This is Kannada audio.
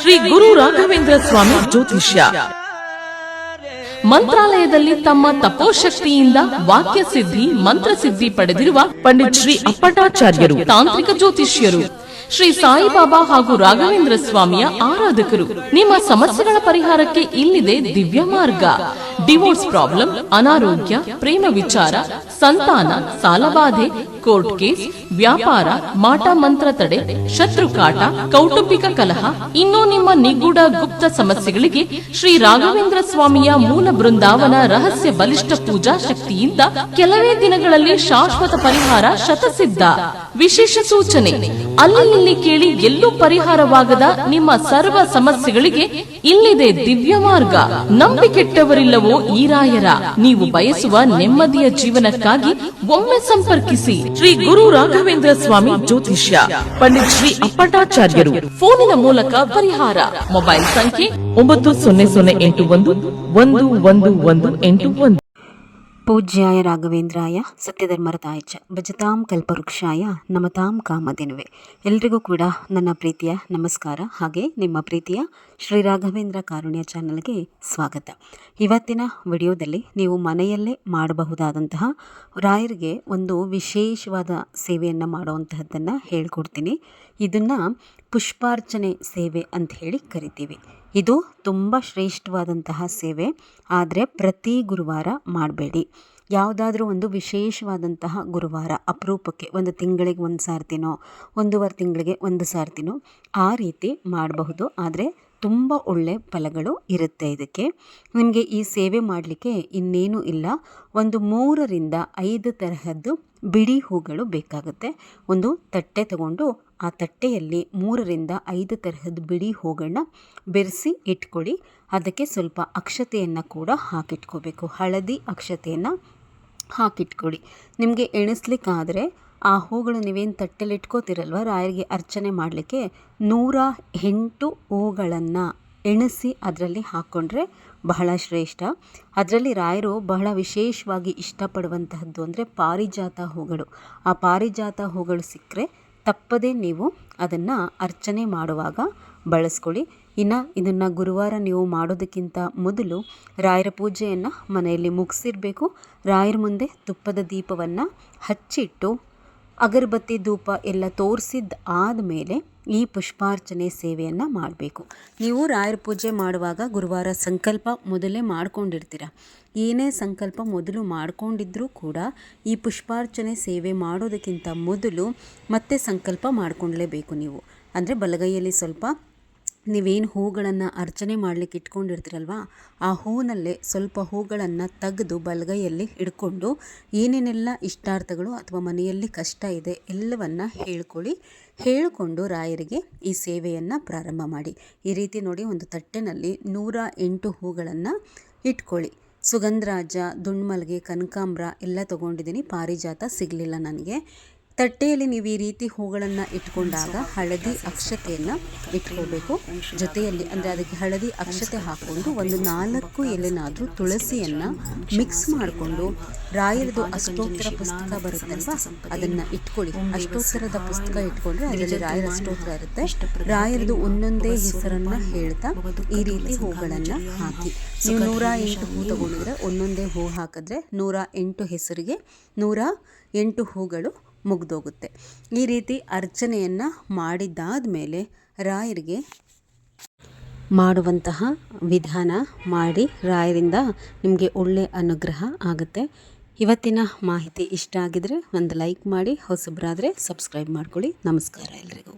ಶ್ರೀ ಗುರು ರಾಘವೇಂದ್ರ ಸ್ವಾಮಿ ಜ್ಯೋತಿಷ್ಯ ಮಂತ್ರಾಲಯದಲ್ಲಿ ತಮ್ಮ ತಪೋಶಕ್ತಿಯಿಂದ ವಾಕ್ಯ ಸಿದ್ಧಿ ಮಂತ್ರಸಿದ್ಧಿ ಪಡೆದಿರುವ ಪಂಡಿತ್ ಶ್ರೀ ಅಪ್ಪಟಾಚಾರ್ಯರು ತಾಂತ್ರಿಕ ಜ್ಯೋತಿಷ್ಯರು. ಶ್ರೀ ಸಾಯಿಬಾಬಾ ಹಾಗೂ ರಾಘವೇಂದ್ರ ಸ್ವಾಮಿಯ ಆರಾಧಕರು. ನಿಮ್ಮ ಸಮಸ್ಯೆಗಳ ಪರಿಹಾರಕ್ಕೆ ಇಲ್ಲಿದೆ ದಿವ್ಯ ಮಾರ್ಗ. ಡಿವೋರ್ಸ್ ಪ್ರಾಬ್ಲಮ್, ಅನಾರೋಗ್ಯ, ಪ್ರೇಮ ವಿಚಾರ, ಸಂತಾನ, ಸಾಲಬಾಧೆ, ಕೋರ್ಟ್ ಕೇಸ್, ವ್ಯಾಪಾರ, ಮಾಟ ಮಂತ್ರ ತಡೆ, ಶತ್ರುಕಾಟ, ಕೌಟುಂಬಿಕ ಕಲಹ, ಇನ್ನೂ ನಿಮ್ಮ ನಿಗೂಢ ಗುಪ್ತ ಸಮಸ್ಯೆಗಳಿಗೆ ಶ್ರೀ ರಾಘವೇಂದ್ರ ಸ್ವಾಮಿಯ ಮೂಲ ಬೃಂದಾವನ ರಹಸ್ಯ ಬಲಿಷ್ಠ ಪೂಜಾ ಶಕ್ತಿಯಿಂದ ಕೆಲವೇ ದಿನಗಳಲ್ಲಿ ಶಾಶ್ವತ ಪರಿಹಾರ ಶತಸಿದ್ಧ. ವಿಶೇಷ ಸೂಚನೆ: ಅಲ್ಲಿ ಇಲ್ಲಿ ಕೇಳಿ ಎಲ್ಲೂ ಪರಿಹಾರವಾಗದ ನಿಮ್ಮ ಸರ್ವ ಸಮಸ್ಯೆಗಳಿಗೆ ಇಲ್ಲಿದೆ ದಿವ್ಯ ಮಾರ್ಗ. ನಂಬಿಕೆಟ್ಟವರಿಲ್ಲವೋ ಈ ರಾಯರ. ನೀವು ಬಯಸುವ ನೆಮ್ಮದಿಯ ಜೀವನಕ್ಕಾಗಿ ಒಮ್ಮೆ ಸಂಪರ್ಕಿಸಿ. ಶ್ರೀ ಗುರು ರಾಘವೇಂದ್ರ ಸ್ವಾಮಿ ಜ್ಯೋತಿಷ್ಯ, ಪಂಡಿತ್ ಶ್ರೀ ಅಪ್ಪಟಾಚಾರ್ಯರು. ಫೋನಿನ ಮೂಲಕ ಪರಿಹಾರ. ಮೊಬೈಲ್ ಸಂಖ್ಯೆ 9001111181. ಪೂಜ್ಯಾಯ ರಾಘವೇಂದ್ರಾಯ ಸತ್ಯಧರ್ಮರತಾಯ ಚ ಭಜತಾಂ ಕಲ್ಪವೃಕ್ಷಾಯ ನಮತಾಂ ಕಾಮಧೇನುವೆ. ಎಲ್ರಿಗೂ ಕೂಡ ನನ್ನ ಪ್ರೀತಿಯ ನಮಸ್ಕಾರ. ಹಾಗೆ ನಿಮ್ಮ ಪ್ರೀತಿಯ ಶ್ರೀ ರಾಘವೇಂದ್ರ ಕಾರುಣ್ಯ ಚಾನಲ್ಗೆ ಸ್ವಾಗತ. ಇವತ್ತಿನ ವಿಡಿಯೋದಲ್ಲಿ ನೀವು ಮನೆಯಲ್ಲೇ ಮಾಡಬಹುದಾದಂತಹ ರಾಯರಿಗೆ ಒಂದು ವಿಶೇಷವಾದ ಸೇವೆಯನ್ನು ಮಾಡುವಂತಹದ್ದನ್ನು ಹೇಳ್ಕೊಡ್ತೀನಿ. ಇದನ್ನು ಪುಷ್ಪಾರ್ಚನೆ ಸೇವೆ ಅಂತ ಹೇಳಿ ಕರಿತೀವಿ. ಇದು ತುಂಬ ಶ್ರೇಷ್ಠವಾದಂತಹ ಸೇವೆ. ಆದರೆ ಪ್ರತಿ ಗುರುವಾರ ಮಾಡಬೇಡಿ. ಯಾವುದಾದ್ರೂ ಒಂದು ವಿಶೇಷವಾದಂತಹ ಗುರುವಾರ, ಅಪರೂಪಕ್ಕೆ ಒಂದು ತಿಂಗಳಿಗೆ ಒಂದು ಸಾರ್ತಿನೋ, ಒಂದೂವರೆ ತಿಂಗಳಿಗೆ ಒಂದು ಸಾರ್ತಿನೋ ಆ ರೀತಿ ಮಾಡಬಹುದು. ಆದರೆ ತುಂಬ ಒಳ್ಳೆಯ ಫಲಗಳು ಇರುತ್ತೆ. ಇದಕ್ಕೆ ನಿಮಗೆ ಈ ಸೇವೆ ಮಾಡಲಿಕ್ಕೆ ಇನ್ನೇನು ಇಲ್ಲ, ಒಂದು 3 ರಿಂದ 5 ತರಹದ್ದು ಬಿಡಿ ಹೂಗಳು ಬೇಕಾಗುತ್ತೆ. ಒಂದು ತಟ್ಟೆ ತಗೊಂಡು ಆ ತಟ್ಟೆಯಲ್ಲಿ 3 ರಿಂದ 5 ತರಹದ ಬಿಡಿ ಹೂಗಳನ್ನ ಬೆರೆಸಿ ಇಟ್ಕೊಳ್ಳಿ. ಅದಕ್ಕೆ ಸ್ವಲ್ಪ ಅಕ್ಷತೆಯನ್ನು ಕೂಡ ಹಾಕಿಟ್ಕೋಬೇಕು. ಹಳದಿ ಅಕ್ಷತೆಯನ್ನು ಹಾಕಿಟ್ಕೊಳ್ಳಿ. ನಿಮಗೆ ಎಣಿಸ್ಲಿಕ್ಕಾದರೆ ಆ ಹೂಗಳು ನೀವೇನು ತಟ್ಟೆಲಿ ಇಟ್ಕೋತಿರಲ್ವ, ರಾಯರಿಗೆ ಅರ್ಚನೆ ಮಾಡಲಿಕ್ಕೆ 108 ಹೂಗಳನ್ನು ಎಣಿಸಿ ಅದರಲ್ಲಿ ಹಾಕ್ಕೊಂಡ್ರೆ ಬಹಳ ಶ್ರೇಷ್ಠ. ಅದರಲ್ಲಿ ರಾಯರು ಬಹಳ ವಿಶೇಷವಾಗಿ ಇಷ್ಟಪಡುವಂತಹದ್ದು ಅಂದರೆ ಪಾರಿಜಾತ ಹೂಗಳು. ಆ ಪಾರಿಜಾತ ಹೂಗಳು ಸಿಕ್ಕರೆ ತಪ್ಪದೇ ನೀವು ಅದನ್ನು ಅರ್ಚನೆ ಮಾಡುವಾಗ ಬಳಸ್ಕೊಳ್ಳಿ. ಇನ್ನು ಇದನ್ನು ಗುರುವಾರ ನೀವು ಮಾಡೋದಕ್ಕಿಂತ ಮೊದಲು ರಾಯರ ಪೂಜೆಯನ್ನು ಮನೆಯಲ್ಲಿ ಮುಗಿಸಿರಬೇಕು. ರಾಯರ ಮುಂದೆ ತುಪ್ಪದ ದೀಪವನ್ನು ಹಚ್ಚಿಟ್ಟು ಅಗರಬತ್ತಿ ಧೂಪ ಎಲ್ಲ ತೋರಿಸಿದ್ದು ಆದಮೇಲೆ ಈ ಪುಷ್ಪಾರ್ಚನೆ ಸೇವೆಯನ್ನು ಮಾಡಬೇಕು. ನೀವು ರಾಯರ ಪೂಜೆ ಮಾಡುವಾಗ ಗುರುವಾರ ಸಂಕಲ್ಪ ಮೊದಲೇ ಮಾಡ್ಕೊಂಡಿರ್ತೀರ. ಏನೇ ಸಂಕಲ್ಪ ಮೊದಲು ಮಾಡ್ಕೊಂಡಿದ್ರೂ ಕೂಡ ಈ ಪುಷ್ಪಾರ್ಚನೆ ಸೇವೆ ಮಾಡೋದಕ್ಕಿಂತ ಮೊದಲು ಮತ್ತೆ ಸಂಕಲ್ಪ ಮಾಡ್ಕೊಳ್ಳೇಬೇಕು ನೀವು. ಅಂದರೆ ಬಲಗೈಯಲ್ಲಿ ಸ್ವಲ್ಪ ನೀವೇನು ಹೂಗಳನ್ನು ಅರ್ಚನೆ ಮಾಡಲಿಕ್ಕೆ ಇಟ್ಕೊಂಡಿರ್ತೀರಲ್ವ, ಆ ಹೂನಲ್ಲೇ ಸ್ವಲ್ಪ ಹೂಗಳನ್ನು ತೆಗೆದು ಬಲಗೈಯಲ್ಲಿ ಹಿಡ್ಕೊಂಡು ಏನೇನೆಲ್ಲ ಇಷ್ಟಾರ್ಥಗಳು ಅಥವಾ ಮನೆಯಲ್ಲಿ ಕಷ್ಟ ಇದೆ ಎಲ್ಲವನ್ನು ಹೇಳಿಕೊಂಡು ರಾಯರಿಗೆ ಈ ಸೇವೆಯನ್ನು ಪ್ರಾರಂಭ ಮಾಡಿ. ಈ ರೀತಿ ನೋಡಿ, ಒಂದು ತಟ್ಟೆನಲ್ಲಿ 108 ಹೂಗಳನ್ನು ಇಟ್ಕೊಳ್ಳಿ. ಸುಗಂಧರಾಜ, ದುಂಡ್ಮಲ್ಗೆ, ಕನಕಾಂಬ್ರ ಎಲ್ಲ ತೊಗೊಂಡಿದ್ದೀನಿ. ಪಾರಿಜಾತ ಸಿಗಲಿಲ್ಲ ನನಗೆ. ತಟ್ಟೆಯಲ್ಲಿ ನೀವು ಈ ರೀತಿ ಹೂಗಳನ್ನು ಇಟ್ಕೊಂಡಾಗ ಹಳದಿ ಅಕ್ಷತೆಯನ್ನು ಇಟ್ಕೋಬೇಕು. ಜೊತೆಯಲ್ಲಿ ಅಂದರೆ ಅದಕ್ಕೆ ಹಳದಿ ಅಕ್ಷತೆ ಹಾಕ್ಕೊಂಡು ಒಂದು 4 ಎಲೆನಾದರೂ ತುಳಸಿಯನ್ನು ಮಿಕ್ಸ್ ಮಾಡಿಕೊಂಡು ರಾಯರದು ಅಷ್ಟೋತ್ತರ ಪುಸ್ತಕ ಬರುತ್ತಲ್ವ ಅದನ್ನು ಇಟ್ಕೊಳ್ಳಿ. ಅಷ್ಟೋತ್ತರದ ಪುಸ್ತಕ ಇಟ್ಕೊಂಡ್ರೆ ಅದರಲ್ಲಿ ರಾಯರ ಅಷ್ಟೋತ್ತರ ಇರುತ್ತೆ. ರಾಯರದು ಒಂದೊಂದೇ ಹೆಸರನ್ನು ಹೇಳ್ತಾ ಈ ರೀತಿ ಹೂಗಳನ್ನು ಹಾಕಿ. ನೀವು 108 ಹೂ ತಗೊಂಡಿದ್ರೆ ಒಂದೊಂದೇ ಹೂ ಹಾಕಿದ್ರೆ 108 ಹೆಸರಿಗೆ 108 ಹೂಗಳು ಮುಗ್ದೋಗುತ್ತೆ. ಈ ರೀತಿ ಅರ್ಚನೆಯನ್ನು ಮಾಡಿದ್ದಾದ ಮೇಲೆ ರಾಯರಿಗೆ ಮಾಡುವಂತಹ ವಿಧಾನ ಮಾಡಿ ರಾಯರಿಂದ ನಿಮಗೆ ಒಳ್ಳೆಯ ಅನುಗ್ರಹ ಆಗುತ್ತೆ. ಇವತ್ತಿನ ಮಾಹಿತಿ ಇಷ್ಟ ಆಗಿದರೆ ಒಂದು ಲೈಕ್ ಮಾಡಿ, ಹೊಸಬರಾದರೆ ಸಬ್ಸ್ಕ್ರೈಬ್ ಮಾಡ್ಕೊಳ್ಳಿ. ನಮಸ್ಕಾರ ಎಲ್ರಿಗೂ.